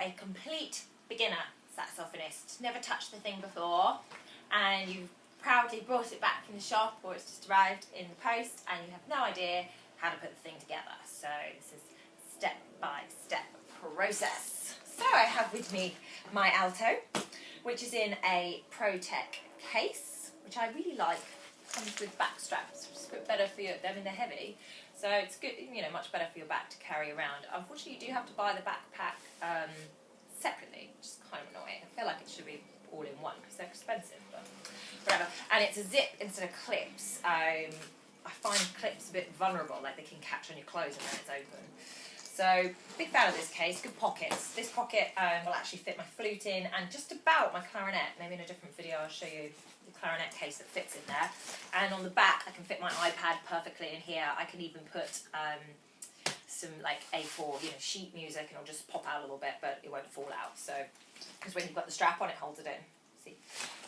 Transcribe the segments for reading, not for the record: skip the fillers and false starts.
a complete beginner saxophonist, never touched the thing before, and you've proudly brought it back from the shop or it's just arrived in the post and you have no idea how to put the thing together. So this is step-by-step process. So I have with me my alto, which is in a Protec case, which I really like. Comes with back straps, which is a bit better for you. I mean, they're heavy, so it's good, you know, much better for your back to carry around. Unfortunately, you do have to buy the backpack separately, which is kind of annoying. I feel like it should be all in one because they're expensive, but whatever. And it's a zip instead of clips. I find clips a bit vulnerable, like they can catch on your clothes and then it's open. So, big fan of this case, good pockets. This pocket will actually fit my flute in and just about my clarinet. Maybe in a different video I'll show you the clarinet case that fits in there. And on the back I can fit my iPad perfectly in here. I can even put some like A4, you know, sheet music, and it'll just pop out a little bit, but it won't fall out. So, because when you've got the strap on, it holds it in. See?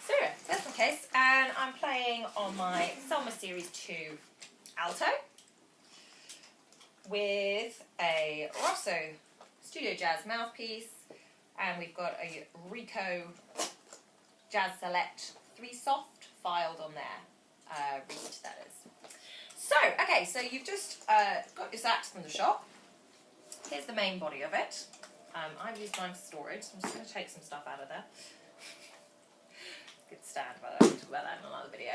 So, that's my case. And I'm playing on my Selma Series 2 alto, with a Rosso Studio Jazz mouthpiece, and we've got a Rico Jazz Select 3 soft filed on there, reed that is. So, okay, so you've just got your sax from the shop. Here's the main body of it. I've used mine for storage, so I'm just going to take some stuff out of there. Good stand, by the way, we'll talk about that in another video.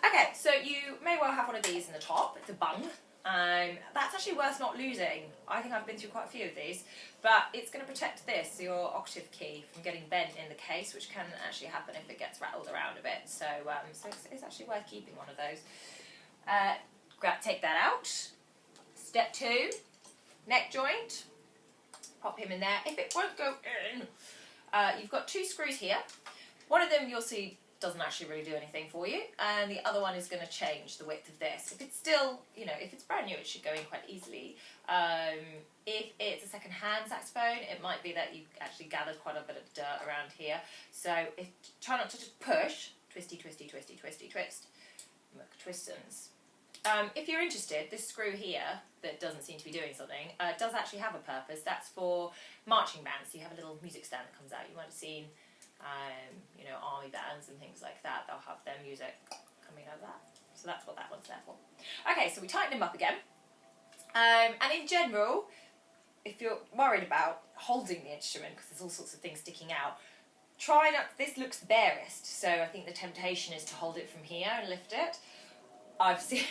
Okay, so you may well have one of these in the top. It's a bung. That's actually worth not losing. I think I've been through quite a few of these, but it's going to protect this, your octave key, from getting bent in the case, which can actually happen if it gets rattled around a bit. So, it's actually worth keeping one of those. Take that out. Step 2, neck joint. Pop him in there. If it won't go in, you've got 2 screws here. One of them you'll see doesn't actually really do anything for you, and the other one is going to change the width of this. If it's still, you know, if it's brand new, it should go in quite easily. If it's a second-hand saxophone, it might be that you've actually gathered quite a bit of dirt around here. So try not to just push, twisty, twisty, twisty, twisty, twist, twistons. If you're interested, this screw here that doesn't seem to be doing something does actually have a purpose. That's for marching bands. So you have a little music stand that comes out. You might have seen you know, army bands and things like that. They'll have their music coming out of that. So that's what that one's there for. Okay, so we tighten them up again. And in general, if you're worried about holding the instrument, because there's all sorts of things sticking out, try not, this looks the barest, so I think the temptation is to hold it from here and lift it. I've seen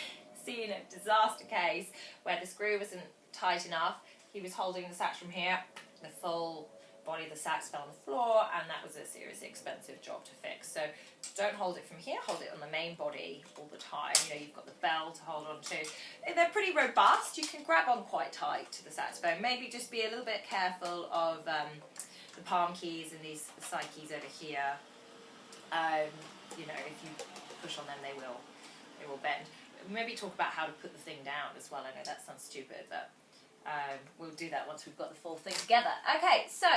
a disaster case where the screw wasn't tight enough. He was holding the sax from here, the full body of the sax fell on the floor, and that was a seriously expensive job to fix. So don't hold it from here, hold it on the main body all the time. You know, you've got the bell to hold on to. They're pretty robust. You can grab on quite tight to the saxophone. Maybe just be a little bit careful of the palm keys and these side keys over here. You know, if you push on them, they will bend. Maybe talk about how to put the thing down as well. I know that sounds stupid, but we'll do that once we've got the full thing together. Okay, so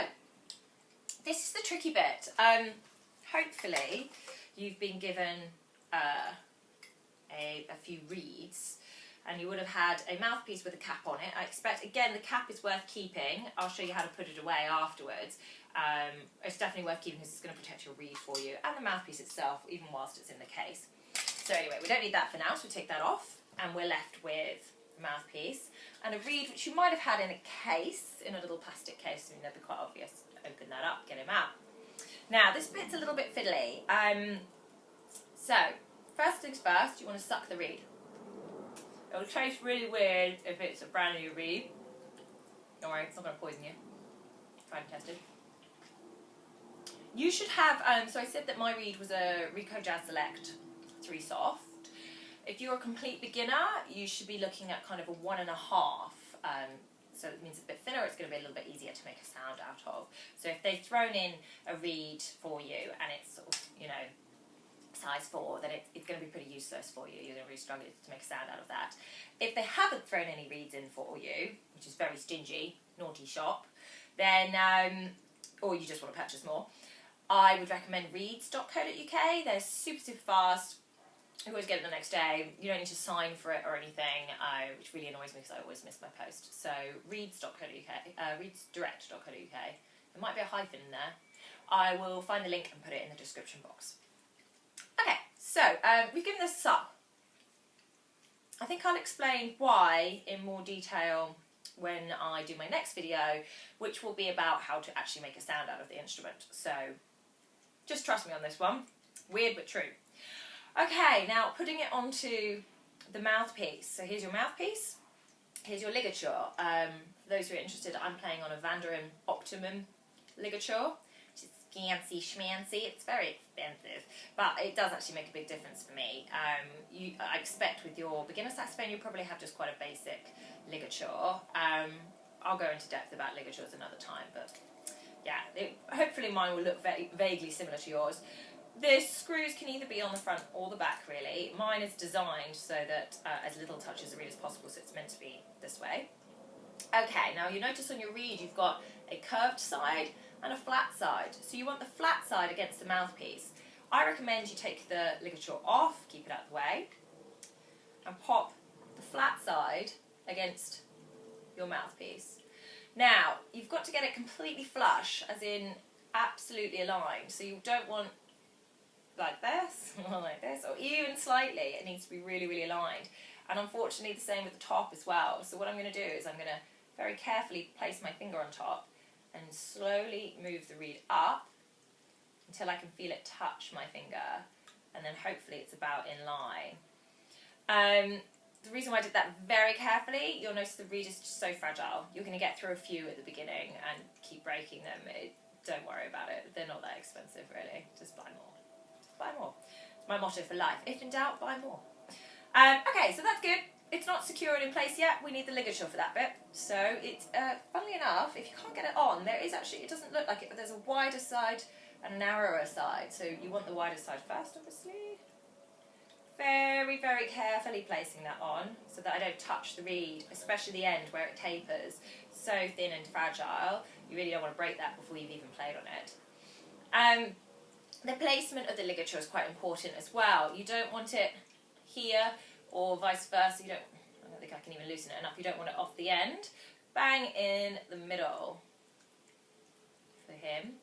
this is the tricky bit. Hopefully you've been given a few reeds, and you would have had a mouthpiece with a cap on it. I expect, again, the cap is worth keeping. I'll show you how to put it away afterwards. It's definitely worth keeping because it's going to protect your reed for you, and the mouthpiece itself, even whilst it's in the case. So anyway, we don't need that for now, so we take that off, and we're left with a mouthpiece and a reed, which you might have had in a case, in a little plastic case. I mean, that'd be quite obvious. Open that up, get him out. Now, this bit's a little bit fiddly. So, first things first, you want to suck the reed. It'll taste really weird if it's a brand new reed. Don't worry, it's not going to poison you. Try and test it. You should have, so I said that my reed was a Rico Jazz Select 3 soft. If you're a complete beginner, you should be looking at kind of a 1.5. So it means it's a bit thinner, it's going to be a little bit easier to make a sound out of. So if they've thrown in a reed for you and it's sort of, you know, size 4, then it's going to be pretty useless for you. You're going to really struggle to make a sound out of that. If they haven't thrown any reeds in for you, which is very stingy, naughty shop, then, or you just want to purchase more, I would recommend reeds.co.uk. They're super, super fast. You always get it the next day. You don't need to sign for it or anything, which really annoys me because I always miss my post. So reeds.co.uk, reedsdirect.co.uk There might be a hyphen in there. I will find the link and put it in the description box. Okay, so we've given this a sup. I think I'll explain why in more detail when I do my next video, which will be about how to actually make a sound out of the instrument. So just trust me on this one. Weird but true. Okay, now putting it onto the mouthpiece. So here's your mouthpiece. Here's your ligature. For those who are interested, I'm playing on a Vanderin Optimum ligature, which is fancy schmancy. It's very expensive, but it does actually make a big difference for me. I expect with your beginner saxophone, you probably have just quite a basic ligature. I'll go into depth about ligatures another time, but yeah, hopefully mine will look vaguely similar to yours. The screws can either be on the front or the back, really. Mine is designed so that as little touches the reed as possible, so it's meant to be this way. Okay, now you notice on your reed you've got a curved side and a flat side. So you want the flat side against the mouthpiece. I recommend you take the ligature off, keep it out of the way, and pop the flat side against your mouthpiece. Now, you've got to get it completely flush, as in absolutely aligned. So you don't want like this, or like this, or even slightly. It needs to be really, really aligned. And unfortunately, the same with the top as well. So what I'm going to do is I'm going to very carefully place my finger on top and slowly move the reed up until I can feel it touch my finger, and then hopefully it's about in line. The reason why I did that very carefully, you'll notice the reed is just so fragile. You're going to get through a few at the beginning and keep breaking them. Don't worry about it. They're not that expensive, really. Just buy more. Buy more. It's my motto for life. If in doubt, buy more. Okay, so that's good. It's not secured in place yet. We need the ligature for that bit. So it's, funnily enough, if you can't get it on, there is actually, it doesn't look like it, but there's a wider side and a narrower side. So you want the wider side first, obviously. Very, very carefully placing that on so that I don't touch the reed, especially the end where it tapers. So thin and fragile. You really don't want to break that before you've even played on it. The placement of the ligature is quite important as well. You don't want it here or vice versa. I don't think I can even loosen it enough. You don't want it off the end. Bang in the middle for him.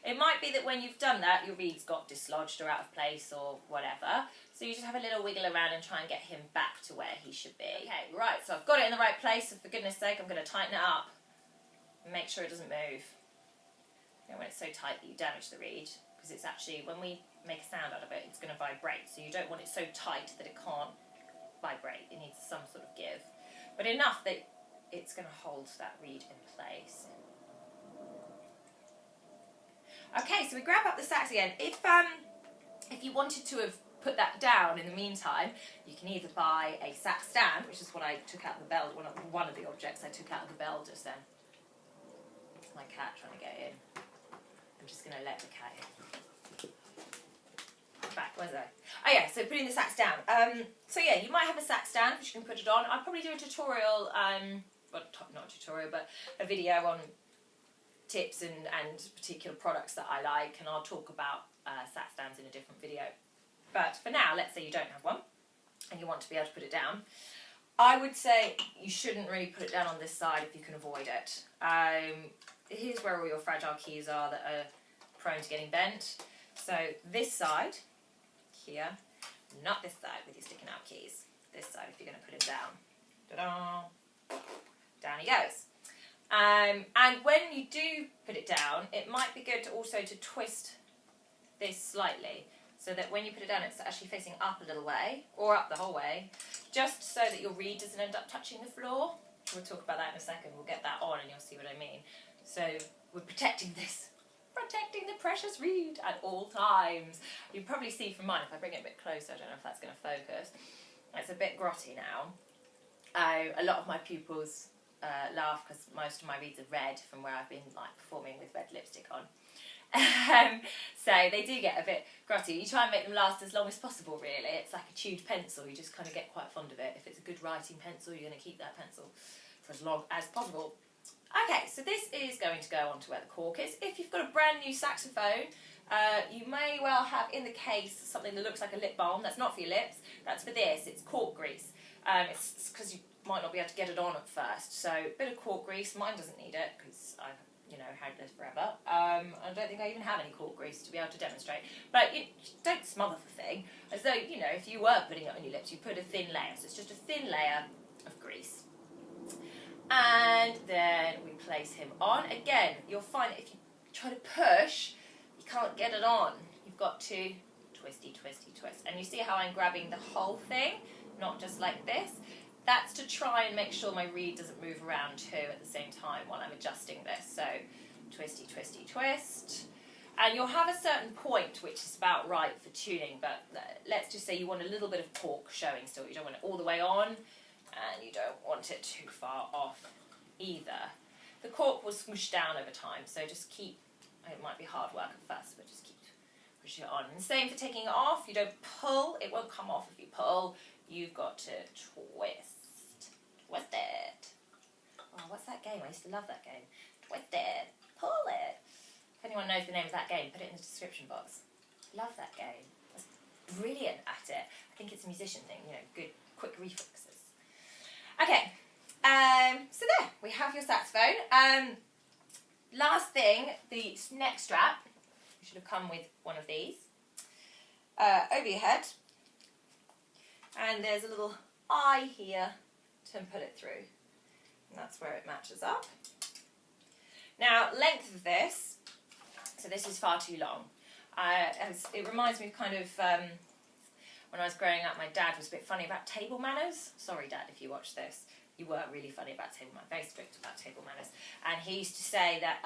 It might be that when you've done that, your reed's got dislodged or out of place or whatever. So you just have a little wiggle around and try and get him back to where he should be. Okay, right, so I've got it in the right place. So for goodness sake, I'm going to tighten it up and make sure it doesn't move. You know, when it's so tight that you damage the reed. Because it's actually, when we make a sound out of it, it's going to vibrate. So you don't want it so tight that it can't vibrate. It needs some sort of give. But enough that it's going to hold that reed in place. Okay, so we grab up the sax again. If you wanted to have put that down in the meantime, you can either buy a sax stand, which is what I took out of the bell, one of the objects I took out of the bell just then. It's my cat trying to get in. I'm just going to let the cat in. Back, where's I? Oh yeah, so putting the sax down. So yeah, you might have a sax stand, which you can put it on. I'll probably do a tutorial, well, not a tutorial, but a video on tips and particular products that I like, and I'll talk about sax stands in a different video. But for now, let's say you don't have one, and you want to be able to put it down. I would say you shouldn't really put it down on this side if you can avoid it. Here's where all your fragile keys are that are prone to getting bent. So this side, here, not this side with your sticking out keys. This side if you're going to put it down. Ta-da! Down he goes. And when you do put it down, it might be good to also to twist this slightly, so that when you put it down it's actually facing up a little way, or up the whole way, just so that your reed doesn't end up touching the floor. We'll talk about that in a second. We'll get that on and you'll see what I mean. So we're protecting this. Protecting the precious reed at all times. You probably see from mine, if I bring it a bit closer, I don't know if that's going to focus. It's a bit grotty now. A lot of my pupils laugh because most of my reeds are red from where I've been like performing with red lipstick on. So they do get a bit grotty. You try and make them last as long as possible, really. It's like a chewed pencil. You just kind of get quite fond of it. If it's a good writing pencil, you're going to keep that pencil for as long as possible. Okay, so this is going to go on to where the cork is. If you've got a brand new saxophone, you may well have in the case something that looks like a lip balm. That's not for your lips, that's for this. It's cork grease. It's because you might not be able to get it on at first. So a bit of cork grease. Mine doesn't need it because I've you know, had this forever. I don't think I even have any cork grease to be able to demonstrate. But you don't smother the thing, as though, you know, if you were putting it on your lips, you put a thin layer. So it's just a thin layer of grease. And then we place him on. Again, you'll find that if you try to push, you can't get it on. You've got to twisty, twisty, twist. And you see how I'm grabbing the whole thing, not just like this? That's to try and make sure my reed doesn't move around too at the same time while I'm adjusting this. So twisty, twisty, twist. And you'll have a certain point which is about right for tuning, but let's just say you want a little bit of cork showing still. You don't want it all the way on, and you don't want it too far off either. The cork will swoosh down over time, so just keep, it might be hard work at first, but just keep pushing it on. And same for taking it off. You don't pull, it won't come off if you pull. You've got to twist. Twist it. Oh, what's that game? I used to love that game. Twist it. Pull it. If anyone knows the name of that game, put it in the description box. Love that game. I was brilliant at it. I think it's a musician thing, you know, good, quick reflexes. Okay, so there, we have your saxophone. Last thing, the neck strap. You should have come with one of these. Over your head. And there's a little eye here to put it through. And that's where it matches up. Now, length of this, so this is far too long. It reminds me of kind of, when I was growing up, my dad was a bit funny about table manners. Sorry, Dad, if you watch this. You were really funny about table manners, very strict about table manners. And he used to say that,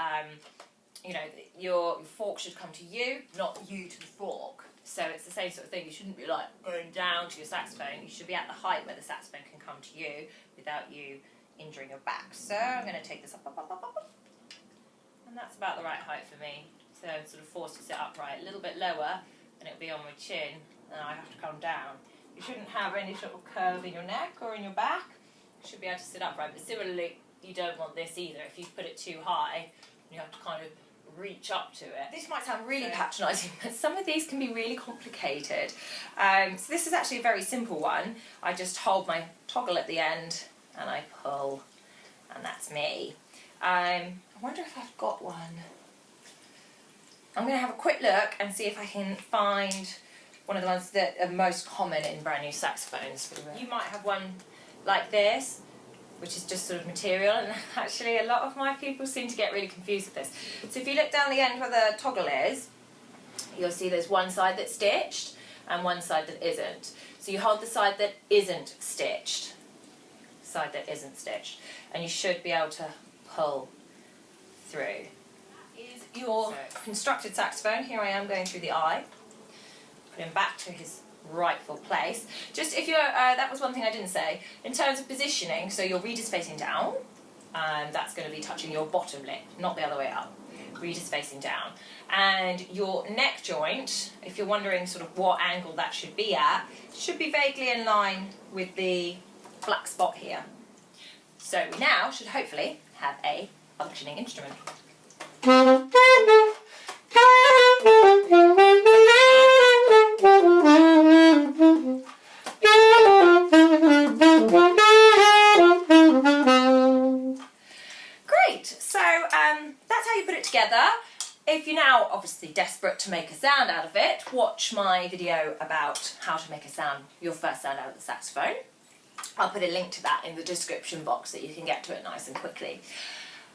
you know, your fork should come to you, not you to the fork. So it's the same sort of thing. You shouldn't be like going down to your saxophone. You should be at the height where the saxophone can come to you without you injuring your back. So I'm going to take this up. And that's about the right height for me. So I'm sort of forced to sit upright. A little bit lower and it'll be on my chin and I have to come down. You shouldn't have any sort of curve in your neck or in your back. You should be able to sit upright. But similarly, you don't want this either. If you put it too high, you have to kind of reach up to it. This might sound really patronising, but some of these can be really complicated. So this is actually a very simple one. I just hold my toggle at the end and I pull, and that's me. I wonder if I've got one. I'm going to have a quick look and see if I can find one of the ones that are most common in brand new saxophones. You might have one like this, which is just sort of material, and actually a lot of my people seem to get really confused with this. So if you look down the end where the toggle is, you'll see there's one side that's stitched and one side that isn't. So you hold the side that isn't stitched, and you should be able to pull through. That is your constructed saxophone. Here I am going through the eye. Put him back to his rightful place. Just if you're, that was one thing I didn't say, in terms of positioning, so your reed is facing down, that's going to be touching your bottom lip, not the other way up. Reed is facing down. And your neck joint, if you're wondering sort of what angle that should be at, should be vaguely in line with the black spot here. So we now should hopefully have a functioning instrument. Great, so that's how you put it together. If you're now obviously desperate to make a sound out of it, watch my video about how to make a sound, your first sound out of the saxophone. I'll put a link to that in the description box so you can get to it nice and quickly.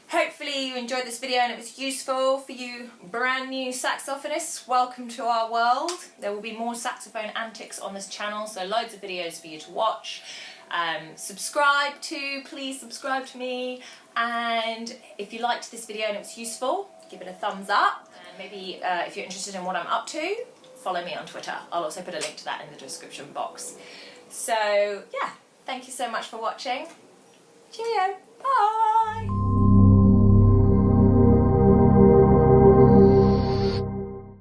Hopefully you enjoyed this video and it was useful for you brand new saxophonists. Welcome to our world. There will be more saxophone antics on this channel, so loads of videos for you to watch. Please subscribe to me, and if you liked this video and it was useful, give it a thumbs up, and maybe if you're interested in what I'm up to, follow me on Twitter. I'll also put a link to that in the description box. So yeah, thank you so much for watching. Cheerio, bye!